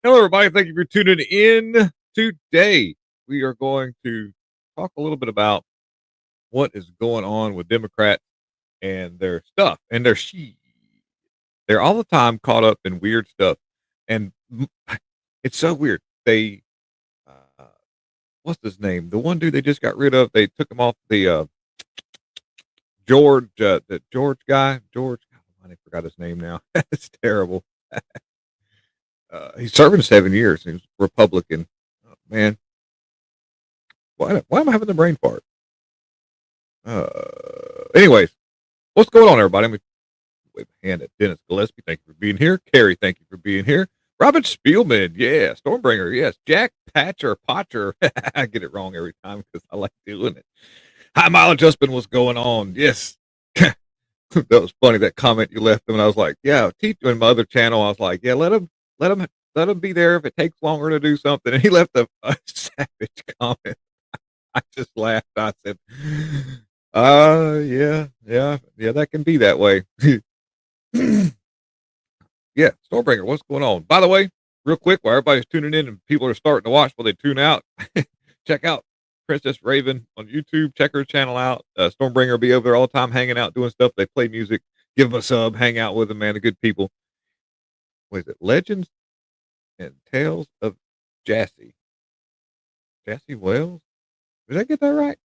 Hello, everybody. Thank you for tuning in today. We are going to talk a little bit about what is going on with Democrats and their stuff and their she. They're all the time caught up in weird stuff, and it's so weird. They, uh, what's his name? The one dude they just got rid of. They took him off the George guy. George, I forgot his name now. It's terrible. He's serving 7 years. He's Republican. Oh, man, why am I having the brain fart? Anyways, what's going on, everybody? Let me wave a hand at Dennis Gillespie. Thank you for being here. Carrie, thank you for being here. Robin Spielman, yeah. Stormbringer, yes. Jack Potcher. I get it wrong every time because I like doing it. High mileage husband, what's going on? Yes. That was funny, that comment you left him, and I was like, yeah, teach in my other channel. I was like, yeah, let him be there if it takes longer to do something. And he left a savage comment. I just laughed. I said, yeah, that can be that way. Yeah, Stormbringer, what's going on? By the way, real quick, while everybody's tuning in and people are starting to watch while they tune out, check out Princess Raven on YouTube. Check her channel out. Stormbringer will be over there all the time, hanging out, doing stuff. They play music. Give them a sub. Hang out with them, man. They're good people. What is it? Legends and Tales of Jassy. Jassy Wells? Did I get that right?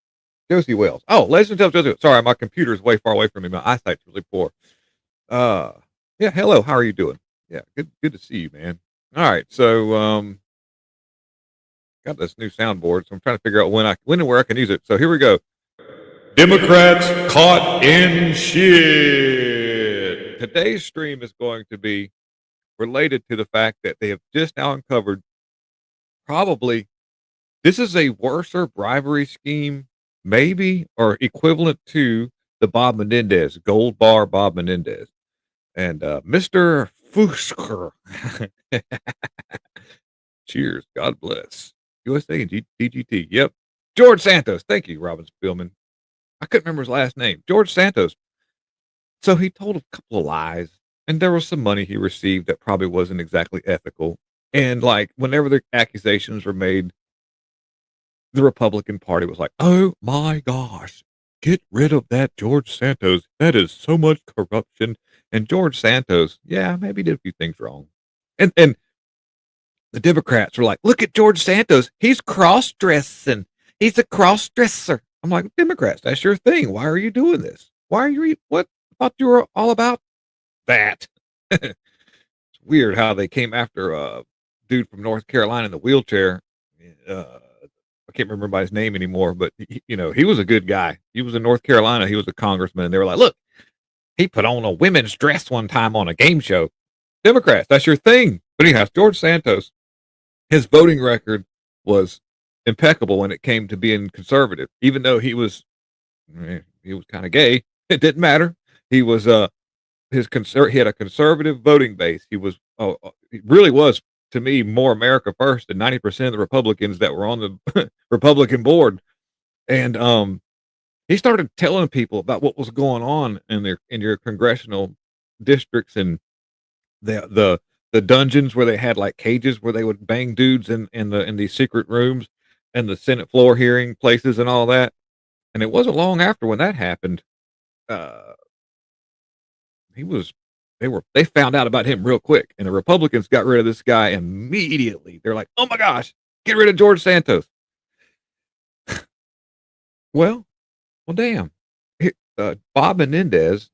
Josie Wells. Oh, Legends of Josie. Sorry, my computer is way far away from me. My eyesight's really poor. Yeah. Hello. How are you doing? Yeah. Good to see you, man. All right. So, got this new soundboard, so I'm trying to figure out when and where I can use it. So here we go. Democrats caught in shit. Today's stream is going to be related to the fact that they have just now uncovered probably this is a worser bribery scheme, maybe, or equivalent to the Bob Menendez, Gold Bar Bob Menendez. And Mr. Fusker. Cheers. God bless. USA and DGT. Yep. George Santos. Thank you, Robin Spielman. I couldn't remember his last name. George Santos. So he told a couple of lies, and there was some money he received that probably wasn't exactly ethical. And like whenever the accusations were made, the Republican Party was like, oh my gosh, get rid of that George Santos. That is so much corruption. And George Santos, yeah, maybe did a few things wrong. And the Democrats were like, look at George Santos. He's cross-dressing. He's a cross-dresser. I'm like, Democrats, that's your thing. Why are you doing this? Why are you, what? I thought you were all about that. It's weird how they came after a dude from North Carolina in the wheelchair. I can't remember by his name anymore, but he was a good guy. He was in North Carolina. He was a congressman. And they were like, look, he put on a women's dress one time on a game show. Democrats, that's your thing. But anyhow, George Santos, his voting record was impeccable when it came to being conservative, even though he was kind of gay. It didn't matter. He was, he had a conservative voting base. He really was, to me, more America first than 90% of the Republicans that were on the Republican board. And he started telling people about what was going on in your congressional districts and the dungeons where they had like cages where they would bang dudes in these secret rooms and the Senate floor hearing places and all that. And it wasn't long after when that happened. They found out about him real quick, and the Republicans got rid of this guy immediately. They're like, oh my gosh, get rid of George Santos. Well, damn. Bob Menendez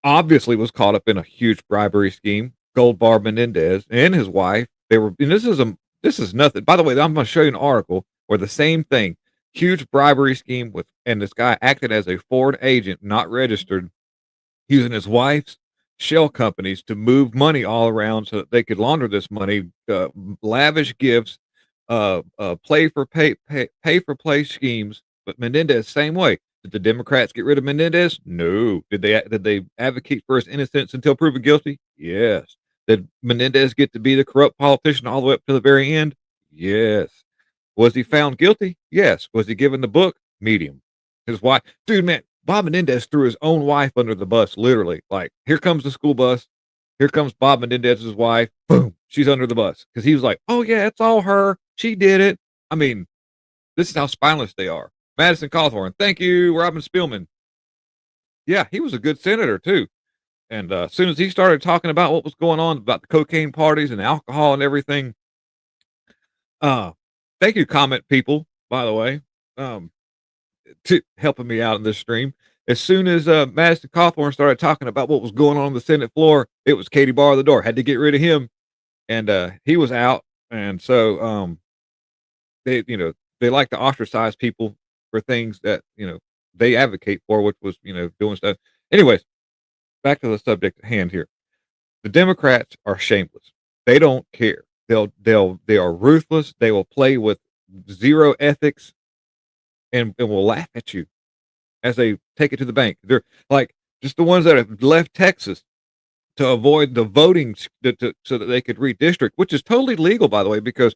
obviously was caught up in a huge bribery scheme. Gold Bar Menendez and his wife, and this is nothing. By the way, I'm going to show you an article where the same thing, huge bribery scheme and this guy acted as a foreign agent, not registered, using his wife's shell companies to move money all around so that they could launder this money, lavish gifts, pay for play schemes. But Menendez, same way. Did the Democrats get rid of Menendez? No. Did they advocate for his innocence until proven guilty? Yes. Did Menendez get to be the corrupt politician all the way up to the very end? Yes. Was he found guilty? Yes. Was he given the book? Medium. His wife, dude, man, Bob Menendez threw his own wife under the bus, literally. Like, here comes the school bus. Here comes Bob Menendez's wife. Boom, she's under the bus because he was like, "Oh yeah, it's all her. She did it." I mean, this is how spineless they are. Madison Cawthorn, thank you, Robin Spielman. Yeah, he was a good senator too. And as soon as he started talking about what was going on about the cocaine parties and alcohol and everything, uh, thank you, comment people, by the way, um, to helping me out in this stream. As soon as Madison Cawthorn started talking about what was going on the Senate floor, it was Katie Barr the door. Had to get rid of him, and he was out. And so they, they like to ostracize people for things that they advocate for, which was doing stuff. Anyways, back to the subject at hand here. The Democrats are shameless. They don't care. They are ruthless. They will play with zero ethics and will laugh at you as they take it to the bank. They're like just the ones that have left Texas to avoid the voting so that they could redistrict, which is totally legal, by the way, because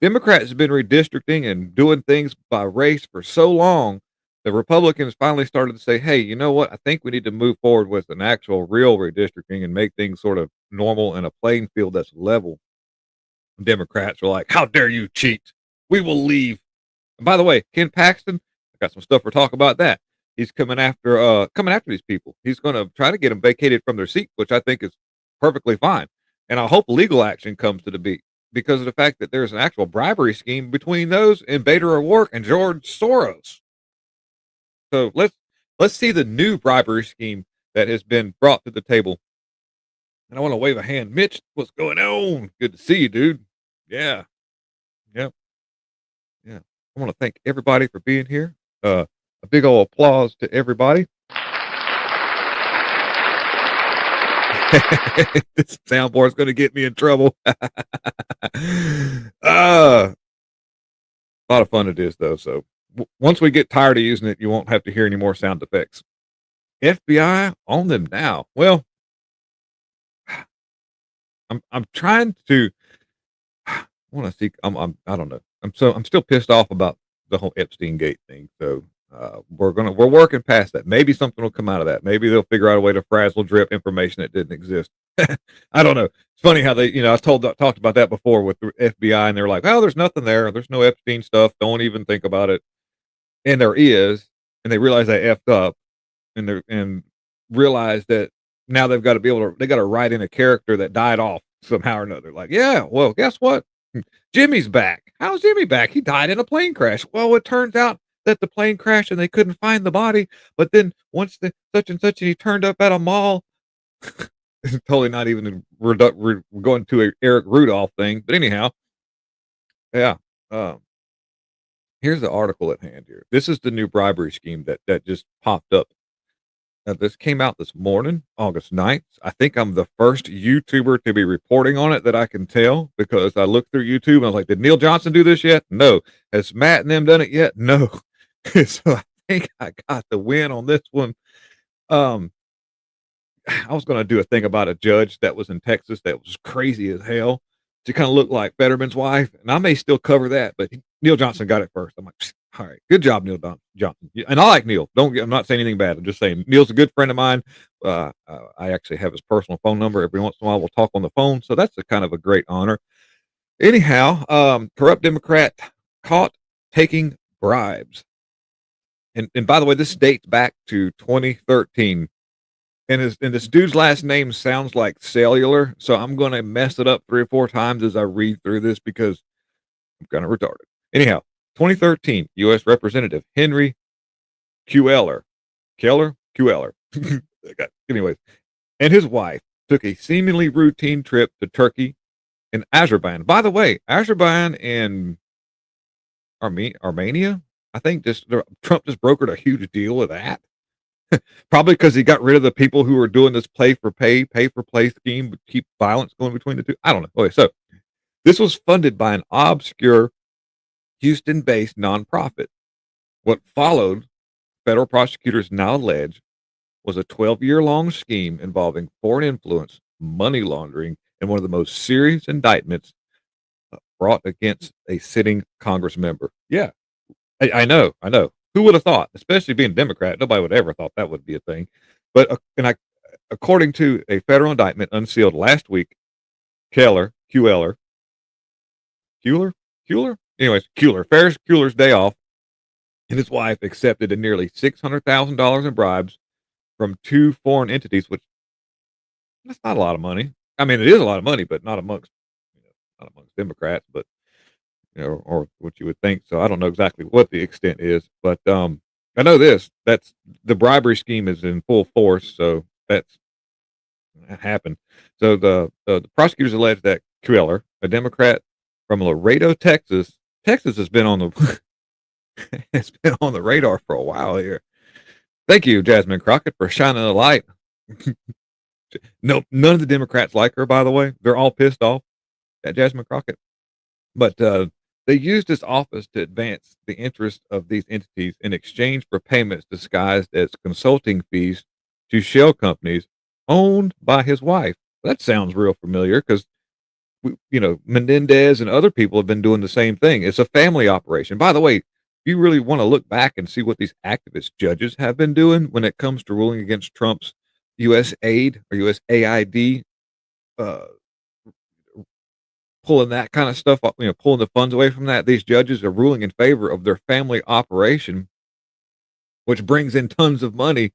Democrats have been redistricting and doing things by race for so long. The Republicans finally started to say, "Hey, you know what? I think we need to move forward with an actual real redistricting and make things sort of normal and a playing field that's level." Democrats are like, "How dare you cheat? We will leave." And by the way, Ken Paxton, I got some stuff for talk about that. He's coming after these people. He's going to try to get them vacated from their seat, which I think is perfectly fine. And I hope legal action comes to the beat because of the fact that there's an actual bribery scheme between those and Beto O'Rourke and George Soros. So let's see the new bribery scheme that has been brought to the table. And I want to wave a hand. Mitch, what's going on? Good to see you, dude. Yeah. Yep. Yeah. I want to thank everybody for being here. A big old applause to everybody. This soundboard is going to get me in trouble. A lot of fun it is, though. So once we get tired of using it, you won't have to hear any more sound effects. FBI on them now. Well, I'm trying to. I want to see. I don't know. I'm still pissed off about the whole Epstein Gate thing. So we're working past that. Maybe something will come out of that. Maybe they'll figure out a way to frazzle drip information that didn't exist. I don't know. It's funny how they, I talked about that before with the FBI, and they're like, "Oh, there's nothing there. There's no Epstein stuff. Don't even think about it." And there is, and they realize they effed up, and realize that now they've got to they got to write in a character that died off somehow or another. Like, yeah, well, guess what? Jimmy's back. How's Jimmy back? He died in a plane crash. Well, it turns out that the plane crashed and they couldn't find the body. But then once the such and such, and he turned up at a mall. Totally not even we're going to a Eric Rudolph thing. But anyhow, yeah. Here's the article at hand here. This is the new bribery scheme that just popped up. This came out this morning, August 9th. I think I'm the first YouTuber to be reporting on it that I can tell because I looked through YouTube and I was like, did Neil Johnson do this yet? No. Has Matt and them done it yet? No. So I think I got the win on this one. Um, I was going to do a thing about a judge that was in Texas that was crazy as hell. She kind of looked like Fetterman's wife, and I may still cover that, but Neil Johnson got it first. I'm like, all right, good job, Neil Johnson. And I like Neil. I'm not saying anything bad. I'm just saying Neil's a good friend of mine. I actually have his personal phone number. Every once in a while, we'll talk on the phone. So that's a kind of a great honor. Anyhow, corrupt Democrat caught taking bribes. And by the way, this dates back to 2013. And this dude's last name sounds like cellular, so I'm going to mess it up 3 or 4 times as I read through this because I'm kind of retarded. Anyhow, 2013, U.S. Representative Henry Keller, anyways, and his wife took a seemingly routine trip to Turkey and Azerbaijan. By the way, Azerbaijan and Armenia, I think Trump just brokered a huge deal with that. Probably because he got rid of the people who were doing this pay for play scheme, but keep violence going between the two. I don't know. Okay, so this was funded by an obscure Houston-based nonprofit. What followed, federal prosecutors now allege, was a 12-year-long scheme involving foreign influence, money laundering, and one of the most serious indictments brought against a sitting Congress member. Yeah, I know. Who would have thought, especially being a Democrat, nobody would ever thought that would be a thing. But According to a federal indictment unsealed last week, Keller, Qler, Kuehler, Kuehler? Anyways, Kuehler, Ferris Kuehler's day off, and his wife accepted a nearly $600,000 in bribes from two foreign entities, which that's not a lot of money. I mean, it is a lot of money, but not amongst not amongst Democrats, but or what you would think. So I don't know exactly what the extent is, but I know this: that's the bribery scheme is in full force. So that happened. So the prosecutors allege that Queller, a Democrat from Laredo, Texas has been on the has been on the radar for a while here. Thank you, Jasmine Crockett, for shining a light. No, none of the Democrats like her, by the way. They're all pissed off at Jasmine Crockett. But they used his office to advance the interests of these entities in exchange for payments disguised as consulting fees to shell companies owned by his wife. That sounds real familiar because Menendez and other people have been doing the same thing. It's a family operation. By the way, if you really want to look back and see what these activist judges have been doing when it comes to ruling against Trump's U.S. aid or U.S. AID, uh, pulling that kind of stuff up, pulling the funds away from that, these judges are ruling in favor of their family operation, which brings in tons of money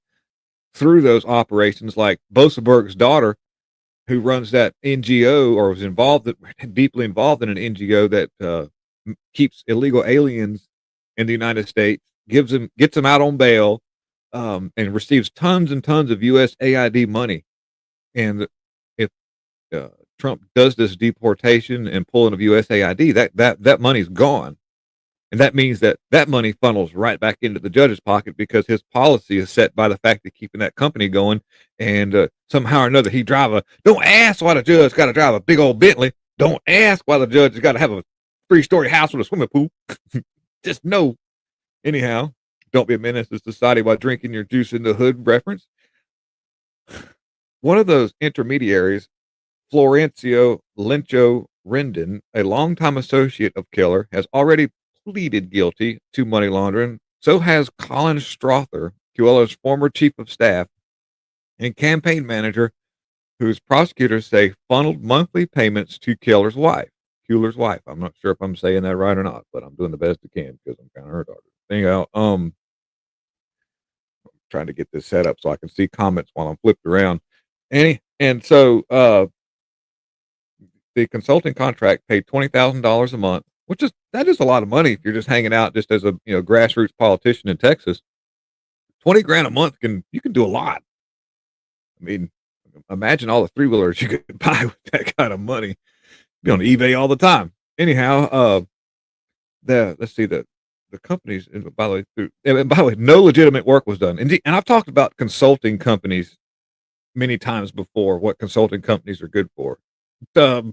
through those operations. Like Boseberg's daughter, who runs that NGO or was deeply involved in an NGO that keeps illegal aliens in the United States, gets them out on bail, and receives tons and tons of U.S. AID money. And if Trump does this deportation and pulling of USAID, that money's gone, and that means that money funnels right back into the judge's pocket because his policy is set by the fact of keeping that company going. And somehow or another, don't ask why the judge got to drive a big old Bentley. Don't ask why the judge has got to have a 3-story house with a swimming pool. Just know. Anyhow, don't be a menace to society while drinking your juice in the hood reference. One of those intermediaries, Florencio Lencho Rendon, a longtime associate of Keller, has already pleaded guilty to money laundering. So has Colin Strother, Keller's former chief of staff and campaign manager, whose prosecutors say funneled monthly payments to Keller's wife. I'm not sure if I'm saying that right or not, but I'm doing the best I can because I'm kind of retarded. Anyhow, trying to get this set up so I can see comments while I'm flipped around. And so the consulting contract paid $20,000 a month, that is a lot of money if you're just hanging out just as a grassroots politician in Texas. 20 grand a month you can do a lot. I mean, imagine all the 3-wheelers you could buy with that kind of money. Be on eBay all the time. Anyhow, let's see the companies. And by the way, no legitimate work was done. And I've talked about consulting companies many times before. What consulting companies are good for. Michelle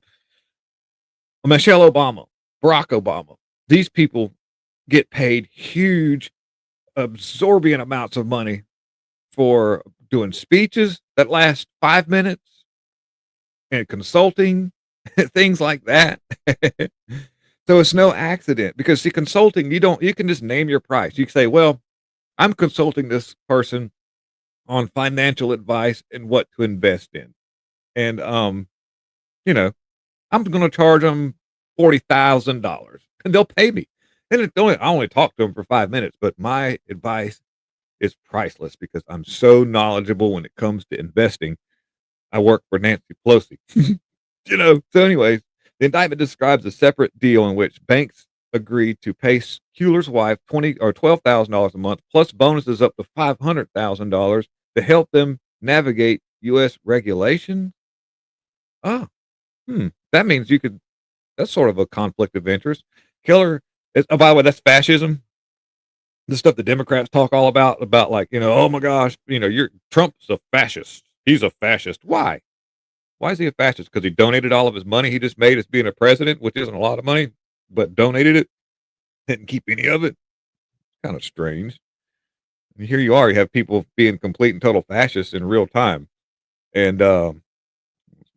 Obama, Barack Obama. These people get paid huge, absorbent amounts of money for doing speeches that last 5 minutes and consulting, things like that. So it's no accident because see, consulting, you can just name your price. You can say, well, I'm consulting this person on financial advice and what to invest in. And, I'm going to charge them $40,000 and they'll pay me. And I only talk to them for 5 minutes, but my advice is priceless because I'm so knowledgeable when it comes to investing. I work for Nancy Pelosi, So anyways, the indictment describes a separate deal in which banks agreed to pay Kuehler's wife $12,000 a month plus bonuses up to $500,000 to help them navigate U.S. regulation. Oh, that means that's sort of a conflict of interest. Keller by the way, that's fascism. The stuff the Democrats talk all about like, oh my gosh, Trump's a fascist. He's a fascist. Why? Why is he a fascist? Because he donated all of his money he just made as being a president, which isn't a lot of money, but donated it, didn't keep any of it. Kind of strange. And here you are, you have people being complete and total fascists in real time. And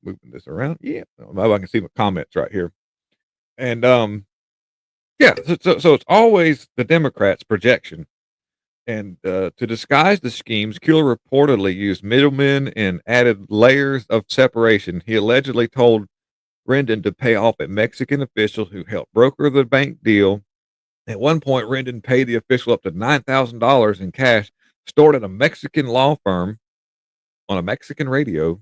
moving this around. Yeah. Maybe I can see my comments right here. And yeah, so it's always the Democrats' projection And to disguise the schemes, Keeler reportedly used middlemen and added layers of separation. He allegedly told Rendon to pay off a Mexican official who helped broker the bank deal. At one point, Rendon paid the official up to $9,000 in cash stored at a Mexican law firm on a Mexican radio.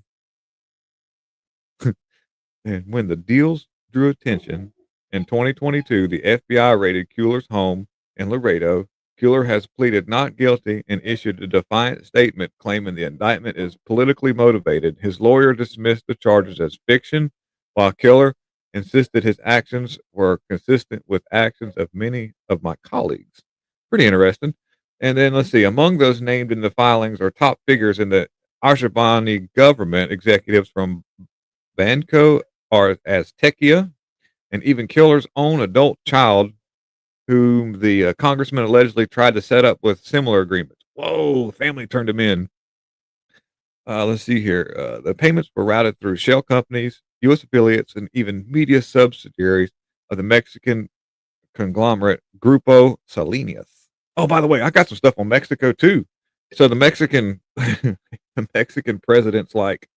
And when the deals drew attention in 2022, the FBI raided Kuehler's home in Laredo. Kuehler has pleaded not guilty and issued a defiant statement claiming the indictment is politically motivated. His lawyer dismissed the charges as fiction, while Kuehler insisted his actions were consistent with actions of many of my colleagues. Pretty interesting. And then let's see, among those named in the filings are top figures in the Ashwani government, executives from Banco or Aztecia, and even Killer's own adult child, whom the congressman allegedly tried to set up with similar agreements. Whoa, the family turned him in. Let's see here. The payments were routed through shell companies, U.S. affiliates, and even media subsidiaries of the Mexican conglomerate Grupo Salinas. Oh, by the way, I got some stuff on Mexico too. So the Mexican, the Mexican president's like,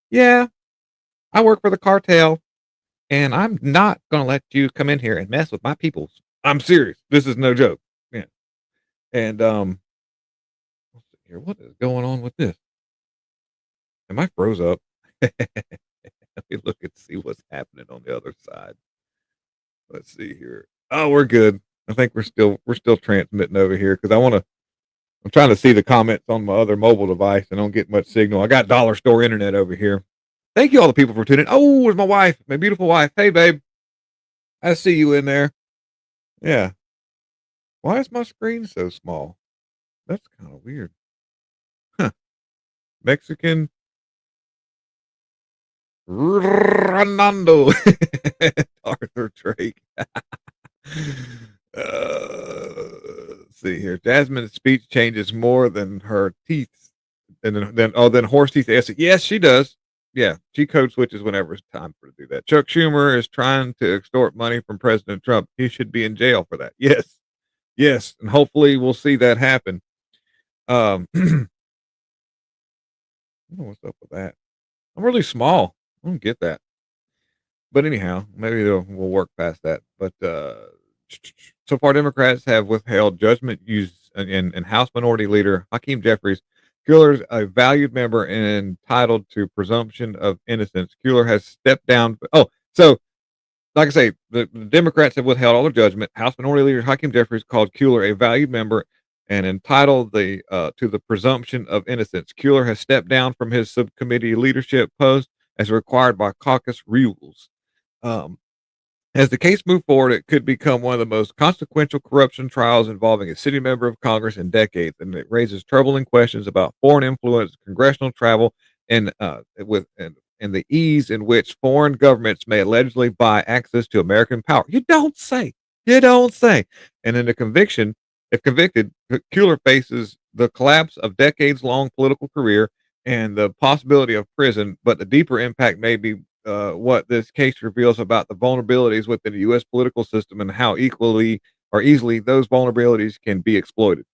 yeah, I work for the cartel, and I'm not going to let you come in here and mess with my peoples. I'm serious. This is no joke. Yeah. And let's see here. What is going on with this? Am I froze up? Let me look and see what's happening on the other side. Let's see here. Oh, we're good. I think we're still transmitting over here because I'm trying to see the comments on my other mobile device and don't get much signal. I got dollar store internet over here. Thank you all the people for tuning in. Oh, it's my wife, my beautiful wife. Hey babe. I see you in there. Yeah. Why is my screen so small? That's kind of weird. Huh. Mexican Ronaldo. Arthur Drake. Let's see here. Jasmine's speech changes more than her teeth. And then horse teeth. Yes, she does. Yeah, she code switches whenever it's time for her to do that. Chuck Schumer is trying to extort money from President Trump. He should be in jail for that. Yes, yes, and hopefully we'll see that happen. I don't know what's up with that. I'm really small. I don't get that. But anyhow, maybe we'll work past that. But so far, Democrats have withheld judgment use and House Minority Leader Hakeem Jeffries. Kuehler's a valued member and entitled to presumption of innocence. Kuehler has stepped down. Oh, so like I say, the Democrats have withheld all their judgment. House Minority Leader Hakeem Jeffries called Kuehler a valued member and entitled to the presumption of innocence. Kuehler has stepped down from his subcommittee leadership post as required by caucus rules. Um, as the case moved forward, it could become one of the most consequential corruption trials involving a sitting member of Congress in decades, and it raises troubling questions about foreign influence, congressional travel, and the ease in which foreign governments may allegedly buy access to American power. You don't say. You don't say. And in the conviction, if convicted, Kuehler faces the collapse of decades-long political career and the possibility of prison, but the deeper impact may be what this case reveals about the vulnerabilities within the U.S. political system and how equally or easily those vulnerabilities can be exploited.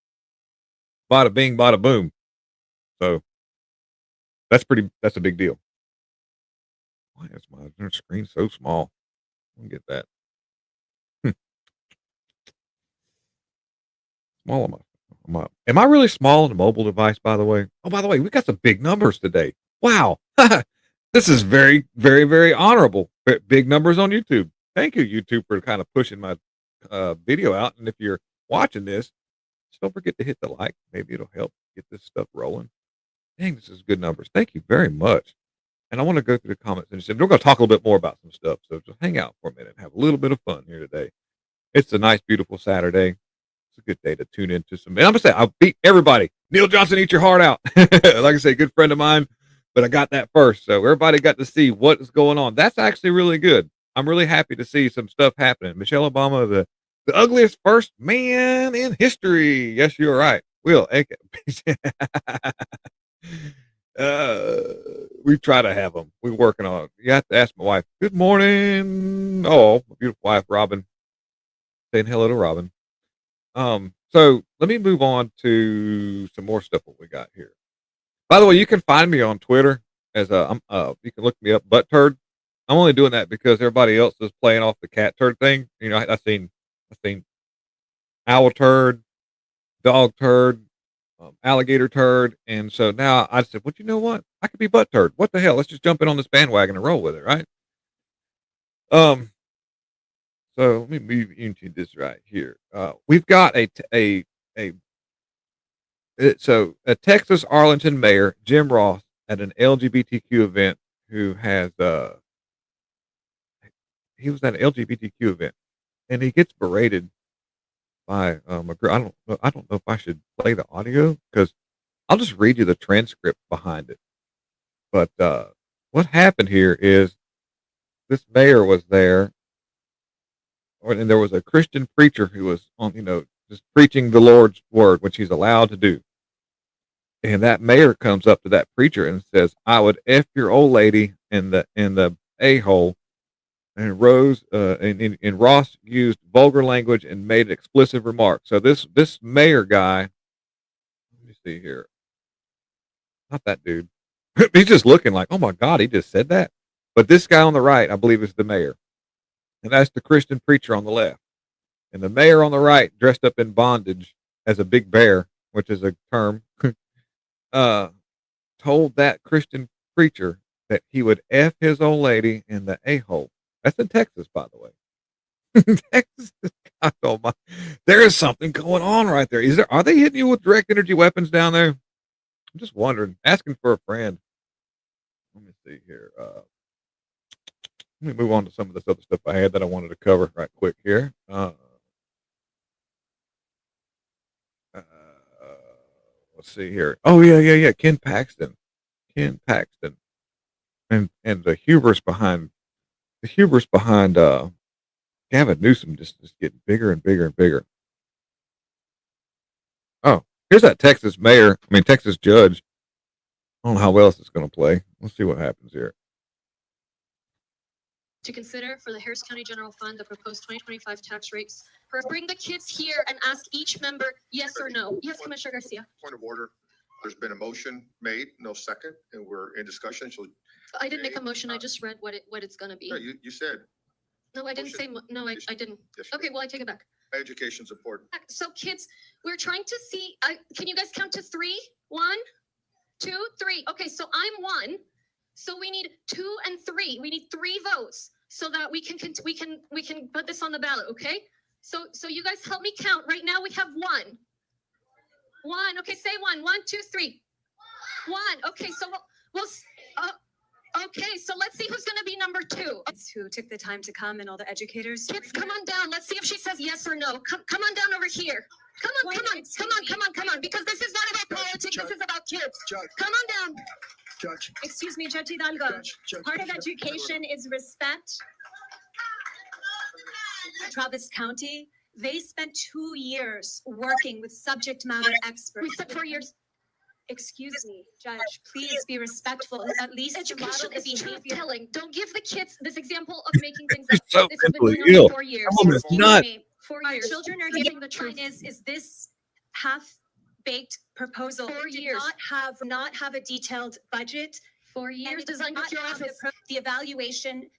Bada bing, bada boom. So that's a big deal. Why is my screen so small? I don't get that. Small am I really small on a mobile device, by the way? Oh, by the way, we got some big numbers today. Wow. This is very, very, very honorable. Big numbers on YouTube. Thank you, YouTube, for kind of pushing my video out. And if you're watching this, just don't forget to hit the like. Maybe it'll help get this stuff rolling. Dang, this is good numbers. Thank you very much. And I want to go through the comments and we're going to talk a little bit more about some stuff. So just hang out for a minute and have a little bit of fun here today. It's a nice, beautiful Saturday. It's a good day to tune into some. And I'm gonna say I'll beat everybody. Neil Johnson, eat your heart out. Like I say, good friend of mine, but I got that first, so everybody got to see what is going on. That's actually really good. I'm really happy to see some stuff happening. Michelle Obama, the ugliest first man in history. Yes, you're right. Will we try to have them. We're working on it. You have to ask my wife. Good morning. Oh, my beautiful wife, Robin. Saying hello to Robin. So let me move on to some more stuff what we got here. By the way, you can find me on Twitter as you can look me up butt turd. I'm only doing that because everybody else is playing off the cat turd thing. You know, I seen owl turd, dog turd, alligator turd, and so now I said, well, you know what? I could be butt turd. What the hell? Let's just jump in on this bandwagon and roll with it, right? Um, so let me move into this right here. We've got a so a Texas Arlington mayor Jim Ross at an LGBTQ event who has he was at an LGBTQ event and he gets berated by a girl. I don't know if I should play the audio because I'll just read you the transcript behind it. But what happened here is this mayor was there, and there was a Christian preacher who was on, just preaching the Lord's word, which he's allowed to do. And that mayor comes up to that preacher and says, "I would f your old lady in the a hole." And and Ross used vulgar language and made explicit remarks. So this mayor guy, let me see here, not that dude. He's just looking like, oh my God, he just said that. But this guy on the right, I believe, is the mayor, and that's the Christian preacher on the left. And the mayor on the right, dressed up in bondage as a big bear, which is a term, uh, told that Christian preacher that he would f his old lady in the a hole. That's in Texas, by the way. Texas, God almighty. There is something going on right there. Are they hitting you with direct energy weapons down there? I'm just wondering. Asking for a friend. Let me see here. Let me move on to some of this other stuff I had that I wanted to cover right quick here. Uh, let's see here. Oh yeah. Ken Paxton, and the hubris behind Gavin Newsom just getting bigger and bigger and bigger. Oh, here's that Texas judge. I don't know how well this is going to play. Let's see what happens here. To consider for the Harris County General Fund the proposed 2025 tax rates. Bring the kids here and ask each member yes or no. Yes, Commissioner Garcia. Point of order. There's been a motion made, no second, and we're in discussion. So I didn't make a motion. I just read what it's going to be. no, you said. No, I didn't say. No, I didn't. Yes, okay, well, I take it back. Education's important. So kids, we're trying to see. Can you guys count to 3? 1, 2, 3. Okay, so I'm 1. So we need 2 and 3. We need 3 votes so that we can put this on the ballot. Okay. So you guys help me count. Right now we have 1. 1. Okay, say 1. 1, 2, 3. 1. Okay, so okay, so let's see who's going to be number 2. Who took the time to come and all the educators. Kids, come on down. Let's see if she says yes or no. Come on down over here. Come on, because this is not about politics. This is about kids. Judge. Come on down. Judge. Excuse me, Judge Hidalgo. Judge. Part of education is respect. Travis County, they spent 2 years working with subject matter experts. We spent 4 years. Excuse me, Judge, please be respectful. At least Education is behavior. truth-telling. Don't give the kids this example of making things up. So This has been mentally going on ill. for 4 years. That woman's Excuse nuts. me. 4 Our years. children are Giving getting the the truth. truth. Is this half-baked proposal? 4 It did years. not have a detailed budget. 4 years And it designed did with not your have office. the evaluation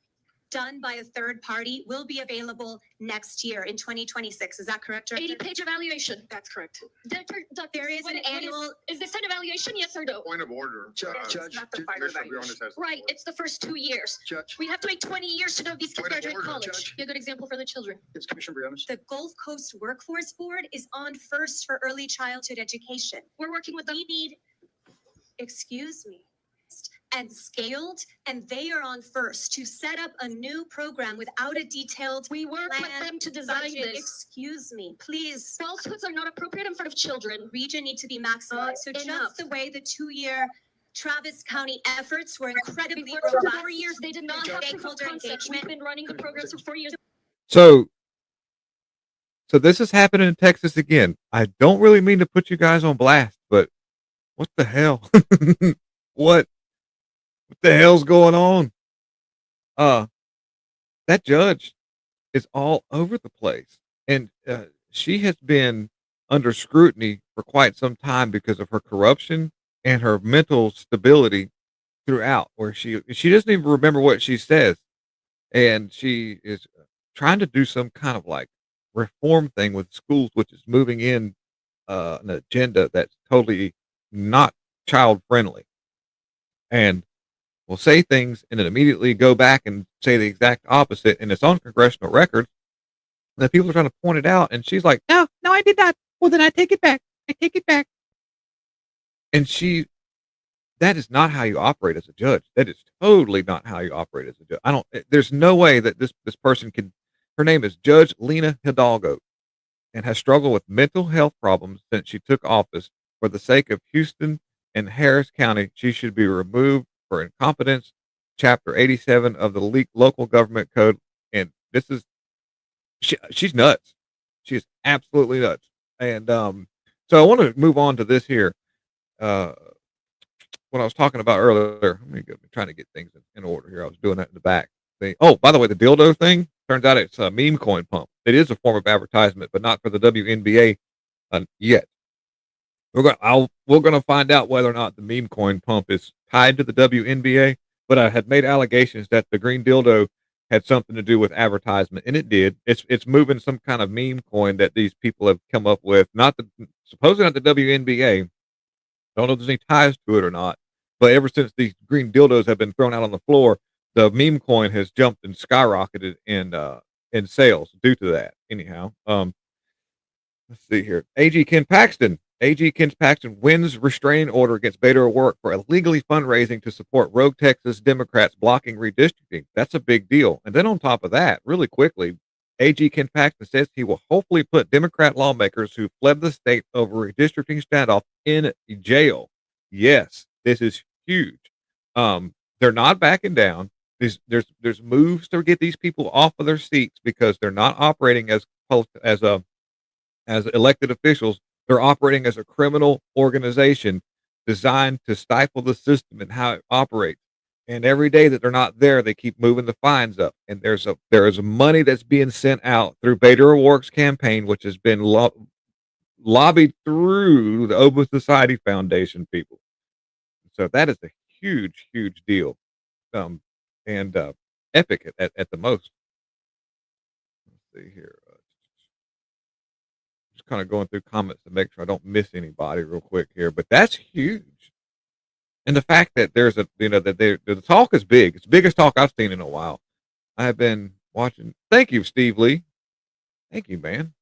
done by a third party will be available next year in 2026. Is that correct, Director? 80-page evaluation. That's correct. Doctor, There is an annual. Is this an evaluation? Yes or no? Point of order. Judge, not the final Commissioner Briones has the Right. floor. It's the first 2 years. Judge. We have to wait 20 years to know if these kids Point of graduate order, college. Judge. Be a good example for the children. It's Commissioner Briones. The Gulf Coast Workforce Board is on first for early childhood education. We're working with them. We need, excuse me, and scaled, and they are on first to set up a new program without a detailed We work with plan, them to design budget. this. Excuse me, please. Falsehoods are not appropriate in front of children. Region need to be maximized. So enough. just the way the 2-year Travis County efforts were incredibly We worked for robust. 4 years. They did not have proof of Stakeholder concept. We've engagement. been running the programs for 4 years. So this is happening in Texas again. I don't really mean to put you guys on blast, but what the hell? What the hell's going on? That judge is all over the place, and she has been under scrutiny for quite some time because of her corruption and her mental stability throughout, where she doesn't even remember what she says, and she is trying to do some kind of like reform thing with schools, which is moving in an agenda that's totally not child friendly, and will say things and then immediately go back and say the exact opposite, and it's on congressional records. And the people are trying to point it out, and she's like, "No, no, I did not. Well, then I take it back. I take it back." And that is not how you operate as a judge. That is totally not how you operate as a judge. I don't. There's no way that this person can. Her name is Judge Lena Hidalgo, and has struggled with mental health problems since she took office. For the sake of Houston and Harris County, she should be removed for incompetence. Chapter 87 of the local government code, and this is she's nuts. She is absolutely nuts. And so I want to move on to this here. Uh, what I was talking about earlier. Let me go, trying to get things in order here. I was doing that in the back. Oh, by the way, the dildo thing turns out it's a meme coin pump. It is a form of advertisement, but not for the WNBA yet. We're gonna find out whether or not the meme coin pump is tied to the WNBA. But I had made allegations that the green dildo had something to do with advertisement, and it did. It's moving some kind of meme coin that these people have come up with. Not the supposedly not the WNBA. Don't know if there's any ties to it or not. But ever since these green dildos have been thrown out on the floor, the meme coin has jumped and skyrocketed in sales due to that. Anyhow, let's see here. AG Ken Paxton wins restraining order against Beto O'Rourke for illegally fundraising to support rogue Texas Democrats blocking redistricting. That's a big deal. And then on top of that, really quickly, AG Ken Paxton says he will hopefully put Democrat lawmakers who fled the state over redistricting standoff in jail. Yes, this is huge. They're not backing down. There's moves to get these people off of their seats because they're not operating as elected officials. They're operating as a criminal organization designed to stifle the system and how it operates. And every day that they're not there, they keep moving the fines up. And there is money that's being sent out through Beto O'Rourke's campaign, which has been lobbied through the Open Society Foundation people. So that is a huge, huge deal, and epic at the most. Let's see here. Just kind of going through comments to make sure I don't miss anybody real quick here, but that's huge. And the fact that there's the talk is big. It's the biggest talk I've seen in a while. I've been watching. Thank you, Steve Lee. Thank you, man.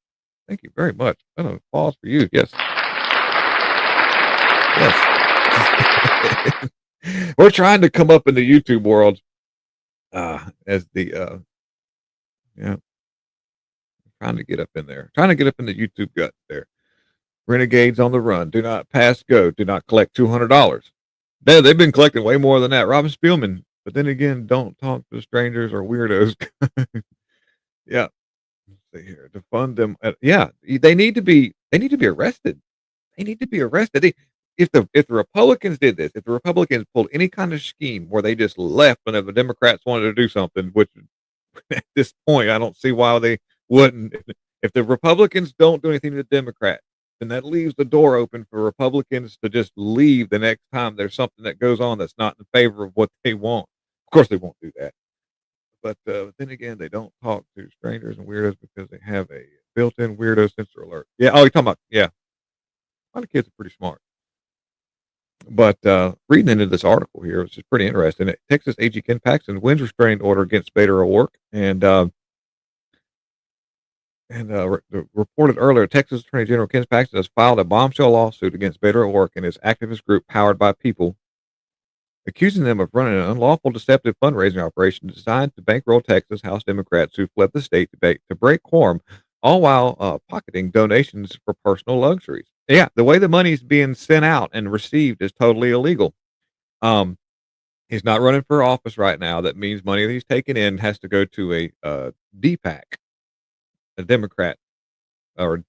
Thank you very much. Applause for you. Yes. Yes. We're trying to come up in the YouTube world as the trying to get up in there. Trying to get up in the YouTube gut there. Renegades on the run. Do not pass go. Do not collect $200. They've been collecting way more than that. Robin Spielman. But then again, don't talk to strangers or weirdos. Yeah. Let's see here. To fund them. They need to be arrested. They need to be arrested. If the Republicans did this, if the Republicans pulled any kind of scheme where they just left whenever the Democrats wanted to do something, which at this point I don't see why they wouldn't. If the Republicans don't do anything to the Democrats, then that leaves the door open for Republicans to just leave the next time there's something that goes on that's not in favor of what they want. Of course, they won't do that. But then again, they don't talk to strangers and weirdos because they have a built-in weirdo sensor alert. Yeah. Oh, you're talking about, yeah. A lot of kids are pretty smart. But reading into this article here, which is pretty interesting. Texas AG Ken Paxton wins restraining order against Beto O'Rourke, and reported earlier, Texas Attorney General Ken Paxton has filed a bombshell lawsuit against Beto O'Rourke and his activist group Powered by People, accusing them of running an unlawful, deceptive fundraising operation designed to bankroll Texas House Democrats who fled the state to break quorum, all while pocketing donations for personal luxuries. Yeah, the way the money's being sent out and received is totally illegal. He's not running for office right now. That means money that he's taking in has to go to a DPAC, a Democrat, or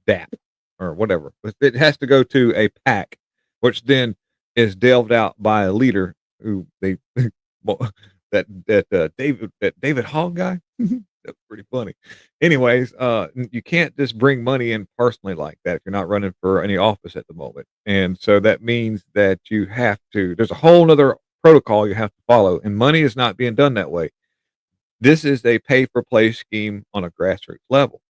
DAP, or whatever. It has to go to a PAC, which then is delved out by a leader who they that David Hogg guy. That's pretty funny. Anyways, you can't just bring money in personally like that if you're not running for any office at the moment. And so that means that you have to, there's a whole nother protocol you have to follow, and money is not being done that way. This is a pay for play scheme on a grassroots level.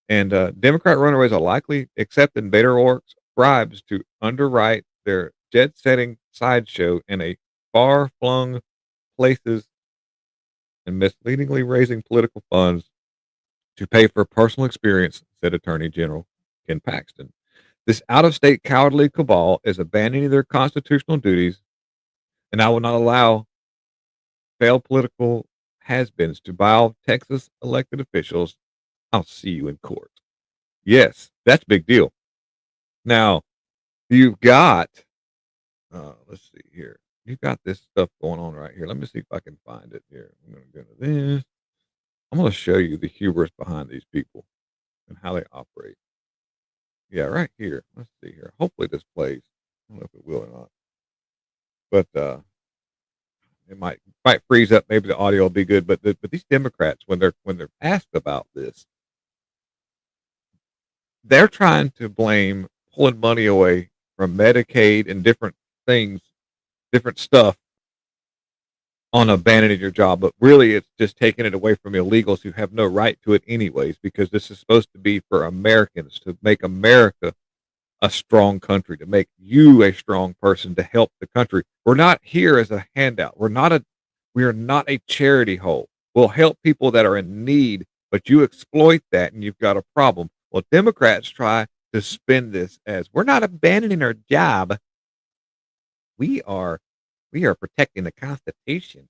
And Democrat runaways are likely accepting Beto O'Rourke's bribes to underwrite their jet setting sideshow in a far flung places and misleadingly raising political funds to pay for personal experience, said Attorney General Ken Paxton. This out of state cowardly cabal is abandoning their constitutional duties, and I will not allow failed political has beens to buy off Texas elected officials. I'll see you in court. Yes, that's a big deal. Now, you've got, let's see here. You've got this stuff going on right here. Let me see if I can find it here. I'm going to go to this. I'm going to show you the hubris behind these people and how they operate. Yeah, right here. Let's see here. Hopefully this plays. I don't know if it will or not. But it might freeze up. Maybe the audio will be good. But these Democrats, when they're asked about this, they're trying to blame pulling money away from Medicaid and different things, different stuff on abandoning your job, but really it's just taking it away from illegals who have no right to it anyways, because this is supposed to be for Americans, to make America a strong country, to make you a strong person, to help the country. We're not here as a handout. We are not a charity hole. We'll help people that are in need, but you exploit that and you've got a problem. Well, Democrats try to spin this as we're not abandoning our job. We are protecting the Constitution.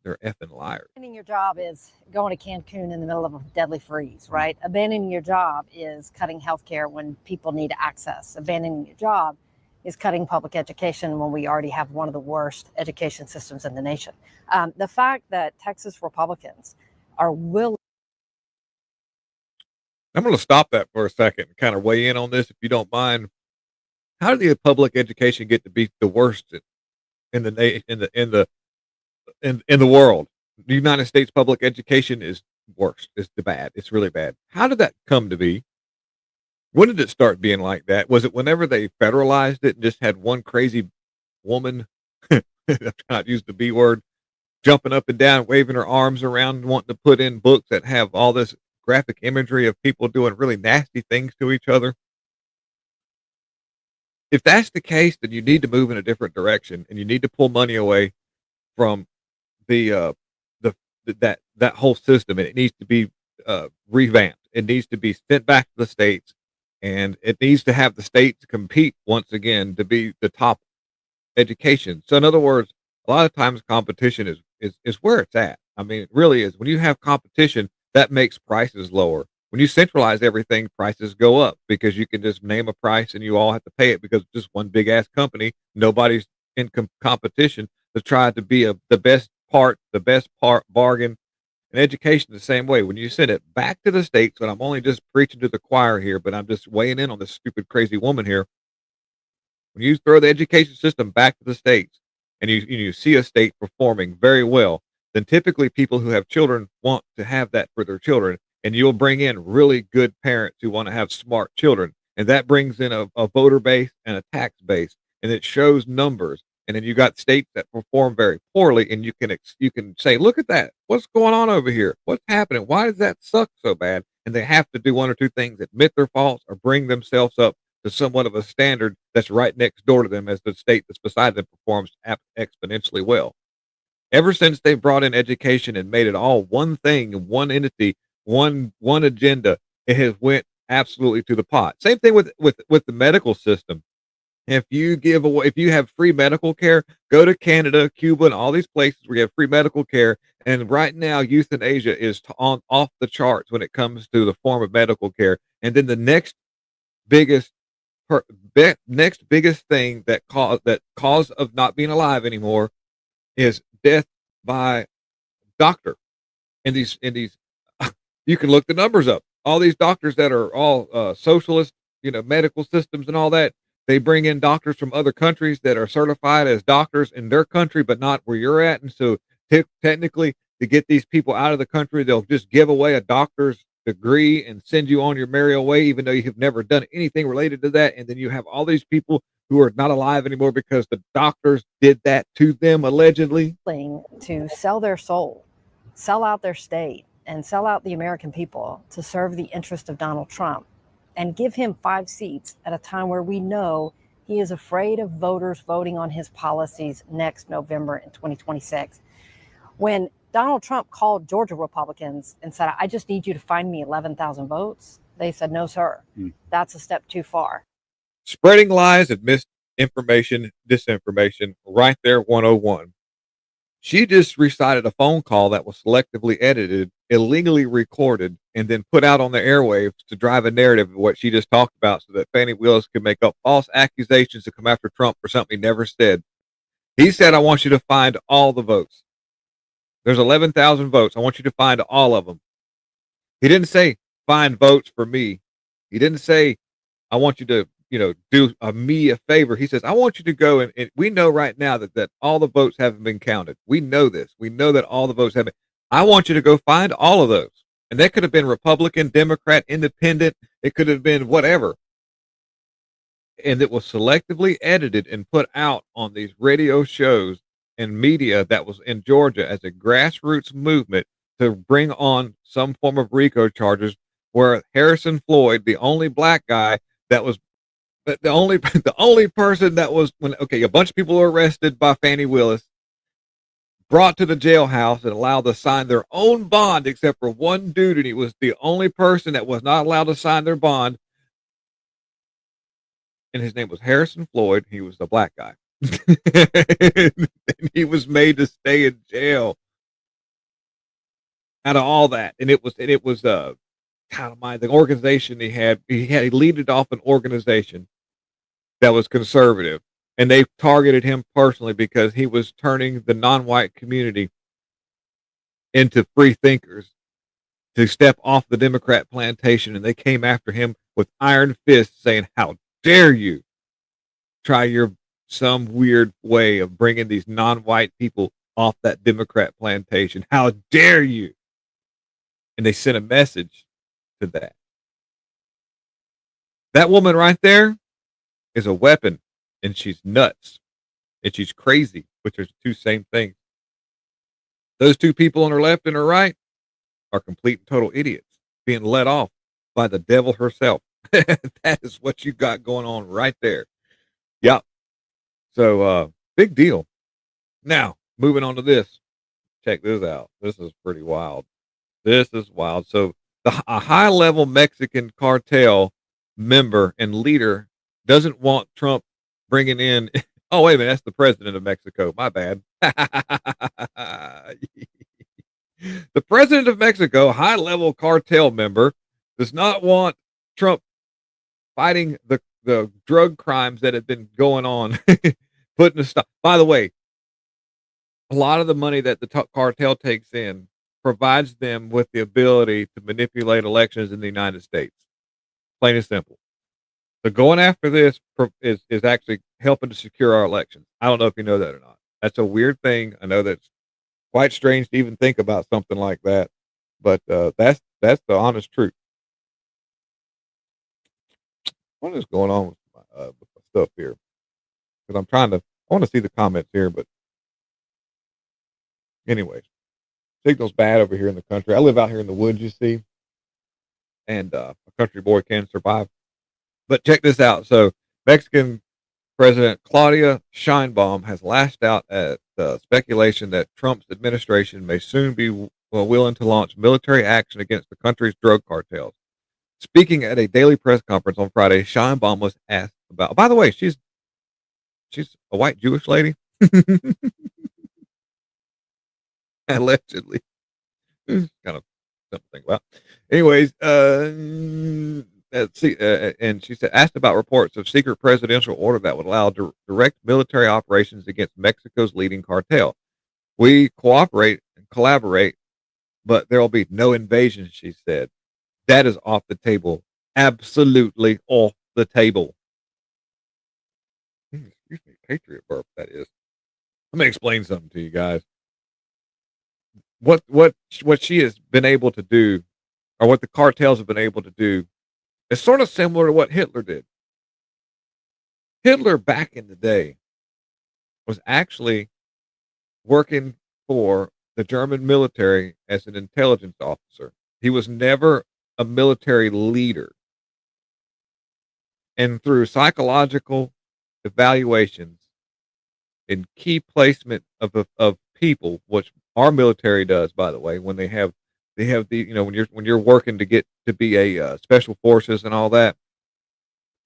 They're effing liars. Abandoning your job is going to Cancun in the middle of a deadly freeze, right? Abandoning your job is cutting healthcare when people need access. Abandoning your job is cutting public education when we already have one of the worst education systems in the nation. The fact that Texas Republicans are willing. I'm going to stop that for a second and kind of weigh in on this, if you don't mind. How did the public education get to be the worst in the world? The United States public education is worst. It's bad. It's really bad. How did that come to be? When did it start being like that? Was it whenever they federalized it and just had one crazy woman, I'm trying not to use the B word, jumping up and down, waving her arms around, wanting to put in books that have all this graphic imagery of people doing really nasty things to each other? If that's the case, then you need to move in a different direction, and you need to pull money away from the that whole system, and it needs to be revamped. It needs to be sent back to the states, and it needs to have the states compete once again to be the top education. So, in other words, a lot of times competition is where it's at. I mean, it really is. When you have competition, that makes prices lower. When you centralize everything, prices go up because you can just name a price and you all have to pay it because it's just one big ass company. Nobody's in competition to try to be the best part bargain. And education the same way. When you send it back to the states, and I'm only just preaching to the choir here, but I'm just weighing in on this stupid crazy woman here. When you throw the education system back to the states and you see a state performing very well, then typically people who have children want to have that for their children. And you'll bring in really good parents who want to have smart children. And that brings in a voter base and a tax base, and it shows numbers. And then you got states that perform very poorly, and you can say, look at that. What's going on over here? What's happening? Why does that suck so bad? And they have to do one or two things: admit their faults or bring themselves up to somewhat of a standard that's right next door to them as the state that's beside them performs exponentially well. Ever since they brought in education and made it all one thing, one entity, one agenda, it has went absolutely to the pot. Same thing with the medical system. If you have free medical care, go to Canada, Cuba, and all these places where you have free medical care. And right now, euthanasia is off the charts when it comes to the form of medical care. And then the next biggest thing that cause of not being alive anymore is death by doctor. In these, you can look the numbers up. All these doctors that are all socialist, medical systems and all that. They bring in doctors from other countries that are certified as doctors in their country, but not where you're at. And so technically to get these people out of the country. They'll just give away a doctor's degree and send you on your merry way, even though you have never done anything related to that. And then you have all these people who are not alive anymore because the doctors did that to them, allegedly. To sell their soul, sell out their state, and sell out the American people to serve the interest of Donald Trump and give him 5 seats at a time where we know he is afraid of voters voting on his policies next November in 2026. When Donald Trump called Georgia Republicans and said, I just need you to find me 11,000 votes, they said, no, sir, that's a step too far. Spreading lies and misinformation, disinformation, right there, 101. She just recited a phone call that was selectively edited, illegally recorded, and then put out on the airwaves to drive a narrative of what she just talked about so that Fani Willis could make up false accusations to come after Trump for something he never said. He said, I want you to find all the votes. There's 11,000 votes. I want you to find all of them. He didn't say, find votes for me. He didn't say, I want you to, do me a favor. He says, I want you to go and we know right now that all the votes haven't been counted. We know this. We know that all the votes have been. I want you to go find all of those. And that could have been Republican, Democrat, Independent. It could have been whatever. And it was selectively edited and put out on these radio shows and media that was in Georgia as a grassroots movement to bring on some form of RICO charges, where Harrison Floyd, the only black guy that was, but the only person that was, a bunch of people were arrested by Fani Willis, brought to the jailhouse and allowed to sign their own bond, except for one dude, and he was the only person that was not allowed to sign their bond. And his name was Harrison Floyd. He was the black guy. And he was made to stay in jail out of all that. And it was kind of the organization he leaded off an organization that was conservative, and they targeted him personally because he was turning the non-white community into free thinkers to step off the Democrat plantation. And they came after him with iron fists, saying, how dare you try some weird way of bringing these non-white people off that Democrat plantation. How dare you? And they sent a message to that. That woman right there is a weapon, and she's nuts, and she's crazy, which are the two same things. Those two people on her left and her right are complete and total idiots being led off by the devil herself. That is what you got going on right there. Yep. So, big deal. Now, moving on to this. Check this out. This is pretty wild. This is wild. So, a high-level Mexican cartel member and leader doesn't want Trump bringing in. Oh, wait a minute. That's the president of Mexico. My bad. The president of Mexico, high-level cartel member, does not want Trump fighting the drug crimes that have been going on, putting a stop. By the way, a lot of the money that the cartel takes in provides them with the ability to manipulate elections in the United States. Plain and simple. So going after this is actually helping to secure our elections. I don't know if you know that or not. That's a weird thing. I know that's quite strange to even think about something like that, but that's the honest truth. What is going on with my stuff here? Because I want to see the comments here, but anyways, signal's bad over here in the country. I live out here in the woods, you see, and a country boy can survive. But check this out. So Mexican President Claudia Sheinbaum has lashed out at speculation that Trump's administration may soon be willing to launch military action against the country's drug cartels. Speaking at a daily press conference on Friday, Sheinbaum was asked about. By the way, she's a white Jewish lady, allegedly. Kind of something to think about. Anyways, and she said, asked about reports of secret presidential order that would allow direct military operations against Mexico's leading cartel. We cooperate and collaborate, but there will be no invasion, she said. That is off the table. Absolutely off the table. Excuse me, patriot burp, that is. Let me explain something to you guys. what she has been able to do, or what the cartels have been able to do, is sort of similar to what Hitler did. Hitler back in the day was actually working for the German military as an intelligence officer. He was never a military leader. And through psychological evaluations and key placement of people, which our military does, by the way, when they have the when you're working to get to be a special forces and all that,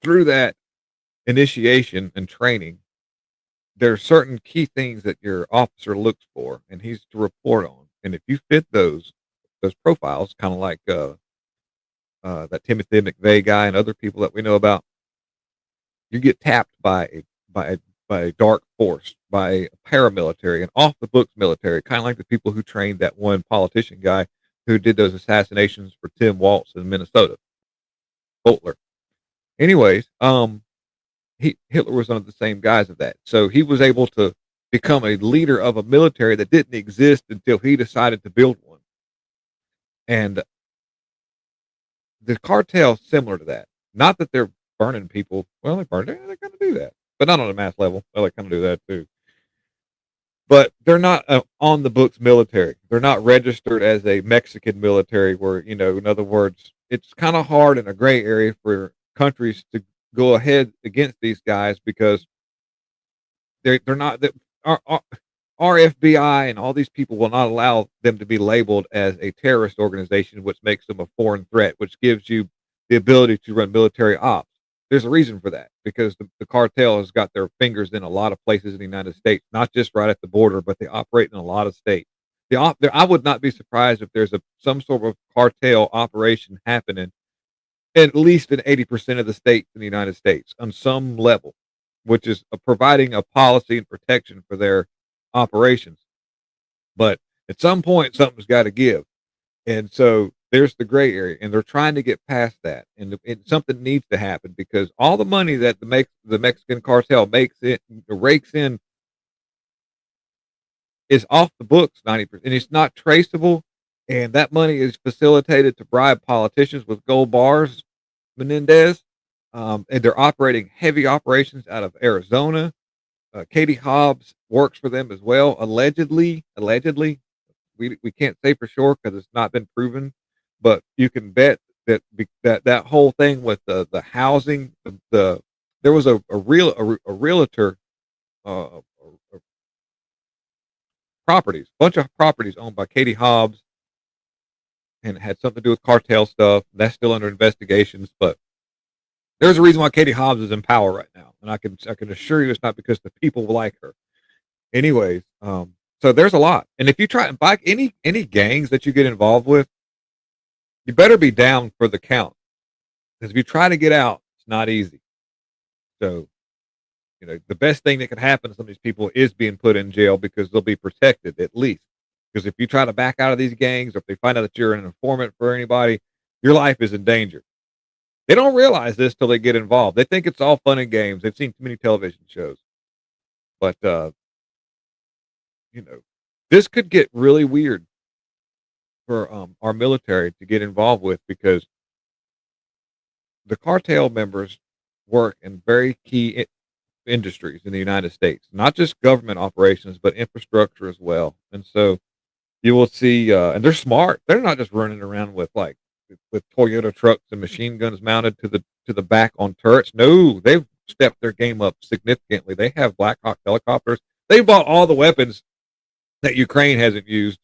through that initiation and training, there are certain key things that your officer looks for, and he's to report on. And if you fit those profiles, kind of like that Timothy McVeigh guy and other people that we know about, you get tapped by a dark force, by a paramilitary, an off the books military, kind of like the people who trained that one politician guy who did those assassinations for Tim Walz in Minnesota, Butler. Anyways, Hitler was one of the same guys of that. So he was able to become a leader of a military that didn't exist until he decided to build one. And the cartel's similar to that. Not that they're burning people. Well, they kind of do that, but not on a mass level. Well, they kind of do that too. But they're not on the books military. They're not registered as a Mexican military where, in other words, it's kind of hard in a gray area for countries to go ahead against these guys because they're not that our FBI and all these people will not allow them to be labeled as a terrorist organization, which makes them a foreign threat, which gives you the ability to run military ops. There's a reason for that because the cartel has got their fingers in a lot of places in the United States, not just right at the border, but they operate in a lot of states. I would not be surprised if there's some sort of cartel operation happening at least in 80% of the states in the United States on some level, which is providing a policy and protection for their operations. But at some point, something's got to give. And so there's the gray area, and they're trying to get past that. And something needs to happen because all the money that the Mexican cartel rakes in is off the books 90%, and it's not traceable. And that money is facilitated to bribe politicians with gold bars, Menendez. And they're operating heavy operations out of Arizona. Katie Hobbs works for them as well, allegedly. We can't say for sure because it's not been proven, but you can bet that whole thing with the housing, there was a realtor uh, properties, bunch of properties owned by Katie Hobbs, and it had something to do with cartel stuff. That's still under investigations, but there's a reason why Katie Hobbs is in power right now, and I can assure you it's not because the people like her. Anyways, so there's a lot, and if you try and buy any gangs that you get involved with, you better be down for the count because if you try to get out, it's not easy. So, the best thing that could happen to some of these people is being put in jail because they'll be protected at least. Because if you try to back out of these gangs, or if they find out that you're an informant for anybody, your life is in danger. They don't realize this till they get involved. They think it's all fun and games. They've seen too many television shows. But this could get really weird for our military to get involved with because the cartel members work in very key industries in the United States, not just government operations, but infrastructure as well. And so you will see, and they're smart. They're not just running around with Toyota trucks and machine guns mounted to the back on turrets. No, they've stepped their game up significantly. They have Black Hawk helicopters. They bought all the weapons that Ukraine hasn't used.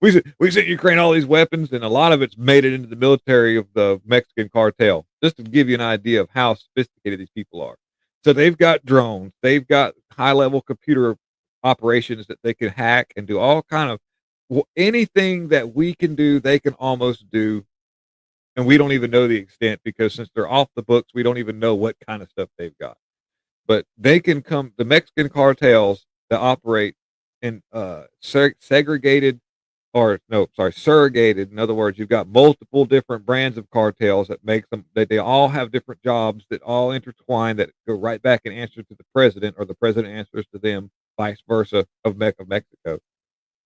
We sent Ukraine all these weapons, and a lot of it's made it into the military of the Mexican cartel. Just to give you an idea of how sophisticated these people are. So they've got drones, they've got high-level computer operations that they can hack and do all kind of anything that we can do. They can almost do, and we don't even know the extent because since they're off the books, we don't even know what kind of stuff they've got. But they can come. The Mexican cartels that operate in segregated or no, sorry, surrogated. In other words, you've got multiple different brands of cartels that make them that they all have different jobs that all intertwine that go right back and answer to the president, or the president answers to them, vice versa of Mexico.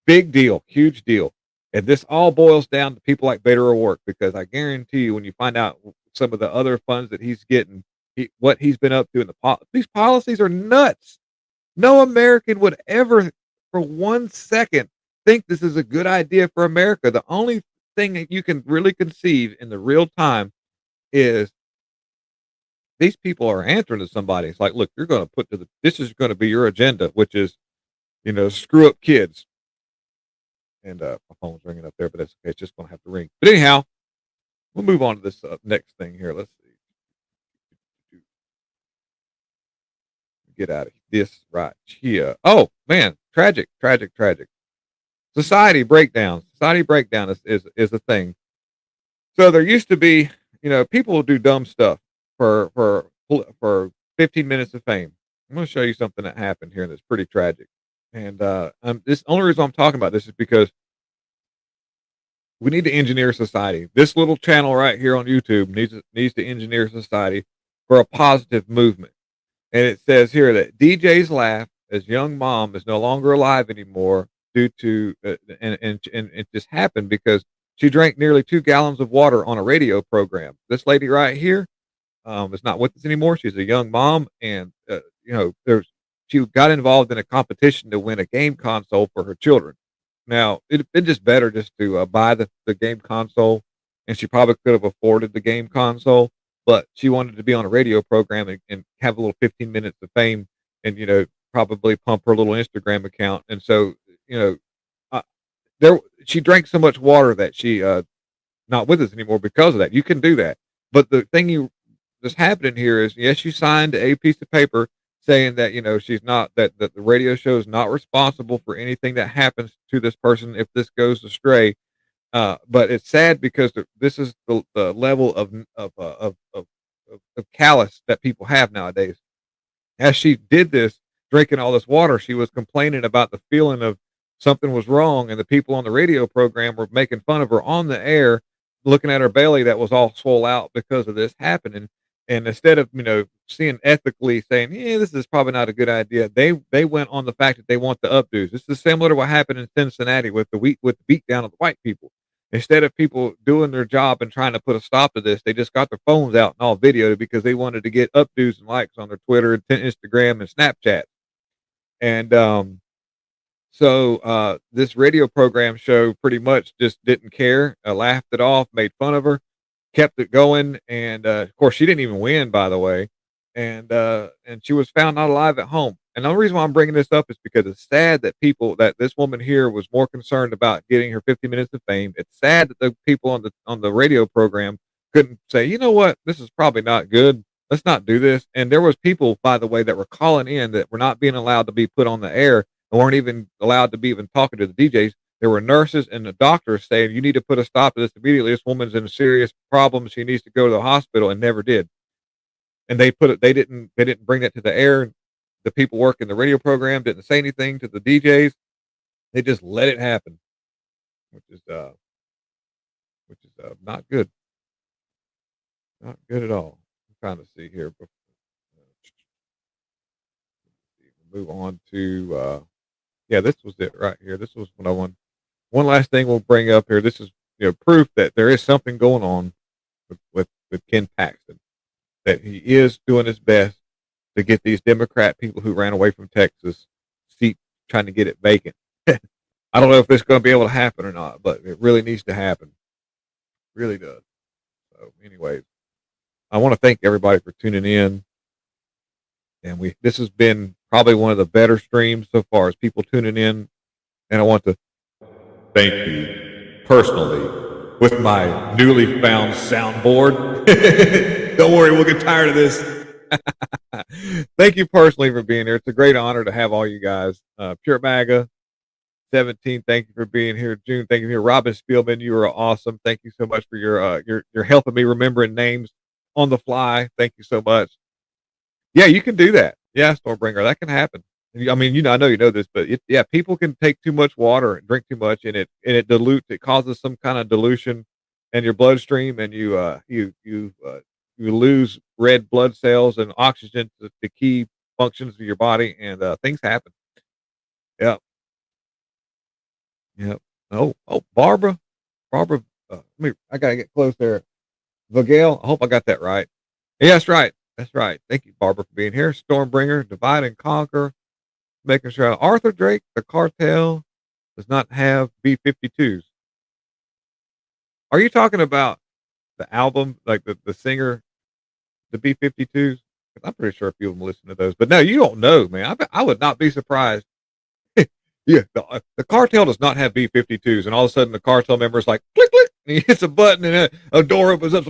Big deal, huge deal. And this all boils down to people like Beto O'Rourke, because I guarantee you, when you find out some of the other funds that he's getting, what he's been up to, in these policies are nuts. No American would ever, for 1 second, think this is a good idea for America. The only thing that you can really conceive in the real time is these people are answering to somebody. It's like, look, you're going to this is going to be your agenda, which is, screw up kids. And my phone's ringing up there, but that's okay. It's just going to have to ring. But anyhow, we'll move on to this next thing here. Let's see. Get out of this right here. Oh man, tragic, tragic, tragic. Society breakdown. Society breakdown is a thing. So there used to be, people will do dumb stuff for 15 minutes of fame. I'm going to show you something that happened here that's pretty tragic. And this only reason I'm talking about this is because we need to engineer society. This little channel right here on YouTube needs to engineer society for a positive movement. And it says here that DJ's laugh as young mom is no longer alive anymore due to and it just happened because she drank nearly 2 gallons of water on a radio program. This lady right here is not with us anymore. She's a young mom, and she got involved in a competition to win a game console for her children. Now, it'd been just better just to buy the game console, and she probably could have afforded the game console, but she wanted to be on a radio program and have a little 15 minutes of fame and, probably pump her little Instagram account. And so, uh, she drank so much water that she not with us anymore because of that. You can do that. But the thing that's happening here is, yes, you signed a piece of paper saying that, she's not, that the radio show is not responsible for anything that happens to this person if this goes astray. But it's sad because this is the level of callous that people have nowadays. As she did this, drinking all this water, she was complaining about the feeling of something was wrong, and the people on the radio program were making fun of her on the air, looking at her belly that was all swole out because of this happening. And instead of seeing ethically, saying, yeah, this is probably not a good idea, they went on the fact that they want the updos. This is similar to what happened in Cincinnati with the beat down of the white people. Instead of people doing their job and trying to put a stop to this, they just got their phones out and all videoed because they wanted to get updos and likes on their Twitter and Instagram and Snapchat. And so this radio program show pretty much just didn't care, laughed it off, made fun of her, kept it going, and of course she didn't even win, by the way, and she was found not alive at home. And the only reason why I'm bringing this up is because it's sad that this woman here was more concerned about getting her 50 minutes of fame. It's sad that the people on the radio program couldn't say, you know what, this is probably not good. Let's not do this. And there was people, by the way, that were calling in that were not being allowed to be put on the air and weren't even allowed to be even talking to the DJs. There were nurses and the doctors saying, you need to put a stop to this immediately. This woman's in serious problems. She needs to go to the hospital, and never did. And they didn't bring that to the air. The people working the radio program didn't say anything to the DJs. They just let it happen, which is not good. Not good at all. I'm trying to see here. Move on to this was it right here. This was what I want. One last thing we'll bring up here. This is proof that there is something going on with Ken Paxton, that he is doing his best to get these Democrat people who ran away from Texas seat, trying to get it vacant. I don't know if this is going to be able to happen or not, but it really needs to happen. It really does. So anyways, I want to thank everybody for tuning in. And this has been probably one of the better streams so far as people tuning in. And I want to thank you personally with my newly found soundboard. Don't worry, we'll get tired of this. Thank you personally for being here. It's a great honor to have all you guys. Pure MAGA 17, thank you for being here. June, thank you for here. Robin Spielman, you are awesome. Thank you so much for your helping me remembering names on the fly. Thank you so much. Yeah, you can do that. Yeah, Stormbringer, that can happen. I mean, I know you know this, but people can take too much water and drink too much, and it dilutes. It causes some kind of dilution in your bloodstream, and you lose red blood cells and oxygen to the key functions of your body, and things happen. Yeah. Yep. Oh, Barbara. Barbara, I gotta get close there. Vogel, I hope I got that right. Yeah, that's right. That's right. Thank you, Barbara, for being here. Stormbringer, Divide and Conquer, making sure Arthur Drake, the cartel, does not have B-52s. Are you talking about the album, like the singer, the B-52s? I'm pretty sure a few of them listen to those. But no, you don't know, man. I would not be surprised. Yeah, the cartel does not have B-52s, and all of a sudden the cartel member is like, click, click, and he hits a button, and a door opens up,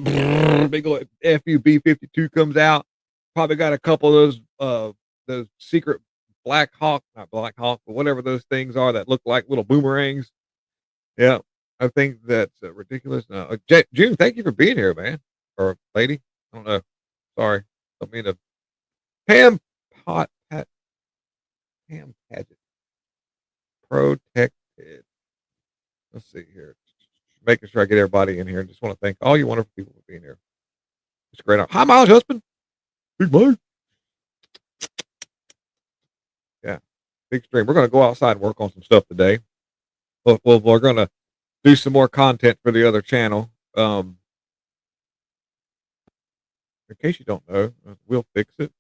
big old FU B-52 comes out. Probably got a couple of those secret not Black Hawk, but whatever those things are that look like little boomerangs. Yeah, I think that's ridiculous. June, thank you for being here, man, or lady. I don't know. Sorry, don't mean to. Pam Pot Pat Pam Paget protected. Let's see here. Making sure I get everybody in here. Just want to thank all you wonderful people for being here. It's great. Hi, Miles' husband. Big Mike. Yeah, big stream. We're going to go outside and work on some stuff today. Well, we're going to do some more content for the other channel. In case you don't know, We'll Fix It.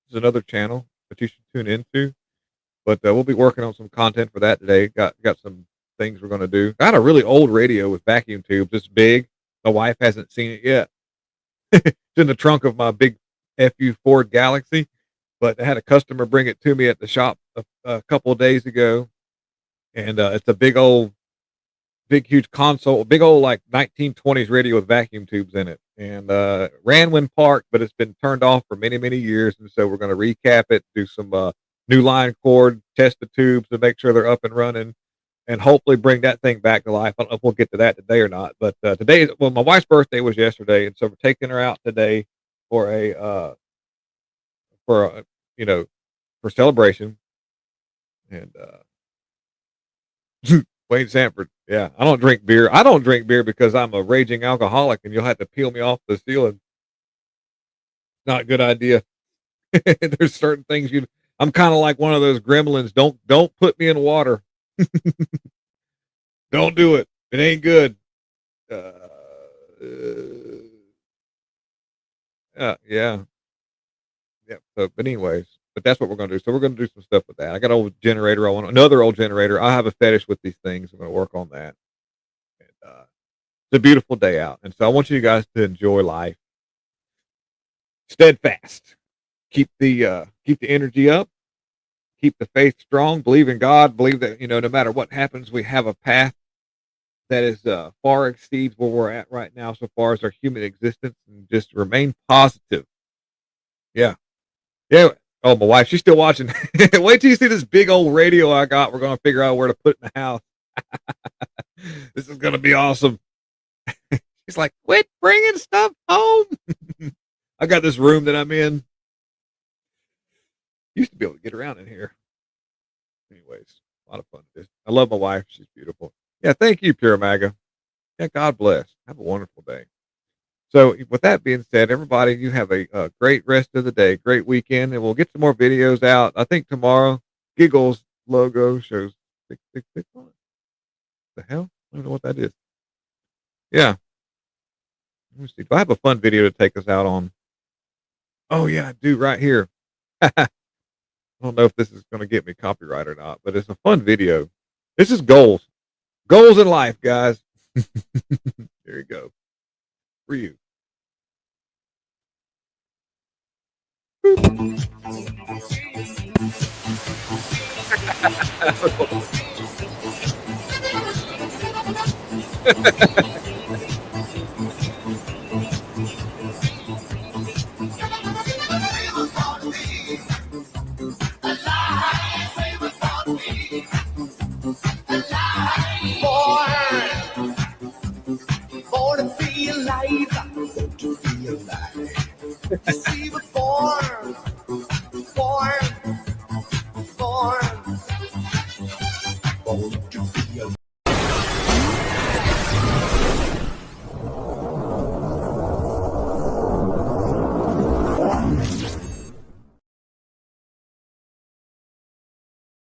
It's another channel that you should tune into. But we'll be working on some content for that today. Got some things we're going to do. Got a really old radio with vacuum tubes. It's big. My wife hasn't seen it yet. It's in the trunk of my big FU Ford Galaxy. But I had a customer bring it to me at the shop a couple of days ago. And it's a big, huge console, big old like 1920s radio with vacuum tubes in it. And ran when parked, but it's been turned off for many, many years. And so we're going to recap it, do some new line cord, test the tubes to make sure they're up and running, and hopefully bring that thing back to life. I don't know if we'll get to that today or not, but today, my wife's birthday was yesterday, and so we're taking her out today for for celebration. And Wayne Sanford, yeah, I don't drink beer. I don't drink beer because I'm a raging alcoholic, and you'll have to peel me off the ceiling. Not a good idea. There's certain things I'm kind of like one of those gremlins. Don't put me in water. Don't do it. It ain't good. Yeah. So, but anyways, that's what we're gonna do. So we're gonna do some stuff with that. I got an old generator. I want another old generator. I have a fetish with these things. I'm gonna work on that. And, it's a beautiful day out, and so I want you guys to enjoy life. Steadfast. Keep the energy up. Keep the faith strong. Believe in God. Believe that no matter what happens, we have a path that is far exceeds where we're at right now, so far as our human existence, and just remain positive. Yeah. Oh, my wife, she's still watching. Wait till you see this big old radio I got. We're gonna figure out where to put in the house. This is gonna be awesome. She's like, quit bringing stuff home. I got this room that I'm in. Used to be able to get around in here. Anyways, a lot of fun. I love my wife. She's beautiful. Yeah, thank you, Pure Maga. Yeah, God bless. Have a wonderful day. So, with that being said, everybody, you have a great rest of the day, great weekend, and we'll get some more videos out. I think tomorrow, Giggles logo shows 666 on it. The hell? I don't know what that is. Yeah. Let me see. Do I have a fun video to take us out on? Oh, yeah, I do right here. I don't know if this is going to get me copyright or not, but it's a fun video. This is goals. Goals in life, guys. There you go. For you. Born to be alive, born to be alive.